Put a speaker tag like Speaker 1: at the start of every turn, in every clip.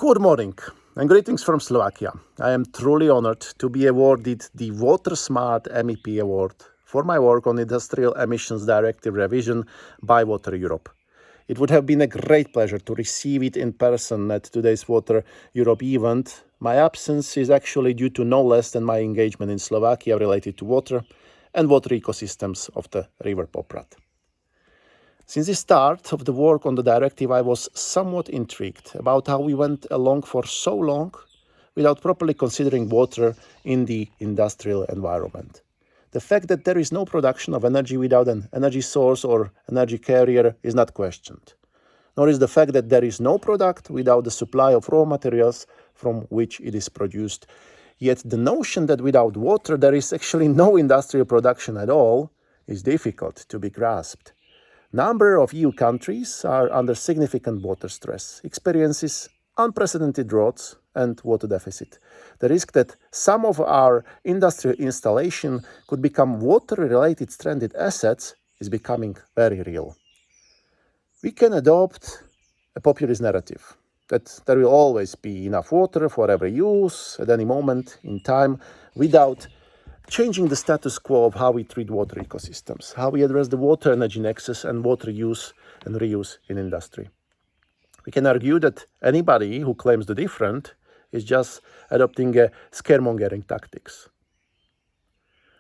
Speaker 1: Good morning and greetings from Slovakia. I am truly honored to be awarded the Water-Smart MEP Award for my work on Industrial Emissions Directive revision by Water Europe. It would have been a great pleasure to receive it in person at today's Water Europe event. My absence is actually due to no less than my engagement in Slovakia related to water and water ecosystems of the River Poprad. Since the start of the work on the directive, I was somewhat intrigued about how we went along for so long without properly considering water in the industrial environment. The fact that there is no production of energy without an energy source or energy carrier is not questioned, nor is the fact that there is no product without the supply of raw materials from which it is produced. Yet the notion that without water there is actually no industrial production at all is difficult to be grasped. Number of EU countries are under significant water stress, experiences unprecedented droughts and water deficit. The risk that some of our industrial installation could become water-related stranded assets is becoming very real. We can adopt a populist narrative that there will always be enough water for every use at any moment in time without changing the status quo of how we treat water ecosystems, how we address the water energy nexus and water use and reuse in industry. We can argue that anybody who claims the different is just adopting a scaremongering tactics.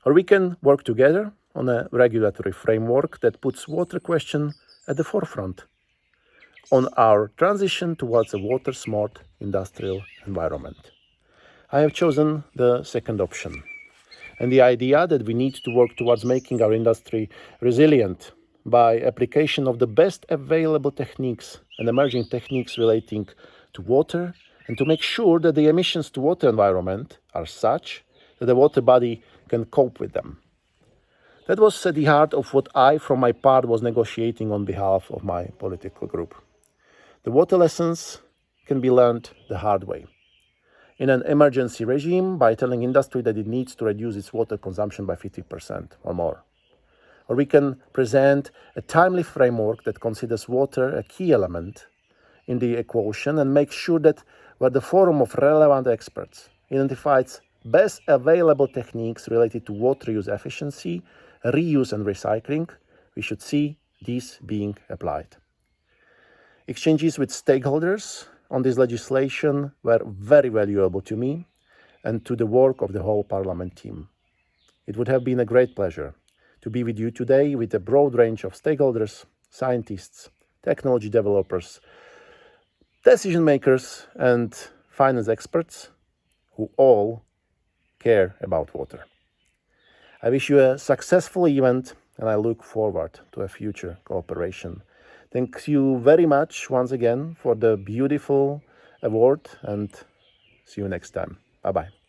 Speaker 1: Or we can work together on a regulatory framework that puts water question at the forefront on our transition towards a water-smart industrial environment. I have chosen the second option. And the idea that we need to work towards making our industry resilient by application of the best available techniques and emerging techniques relating to water, and to make sure that the emissions to water environment are such that the water body can cope with them. That was at the heart of what I, from my part, was negotiating on behalf of my political group. The water lessons can be learned the hard way. In an emergency regime by telling industry that it needs to reduce its water consumption by 50% or more. Or we can present a timely framework that considers water a key element in the equation and make sure that where the forum of relevant experts identifies best available techniques related to water use efficiency, reuse and recycling, we should see these being applied. Exchanges with stakeholders on this legislation were very valuable to me and to the work of the whole Parliament team. It would have been a great pleasure to be with you today with a broad range of stakeholders, scientists, technology developers, decision makers and finance experts who all care about water. I wish you a successful event and I look forward to a future cooperation. Thank you very much once again for the beautiful award and see you next time. Bye-bye.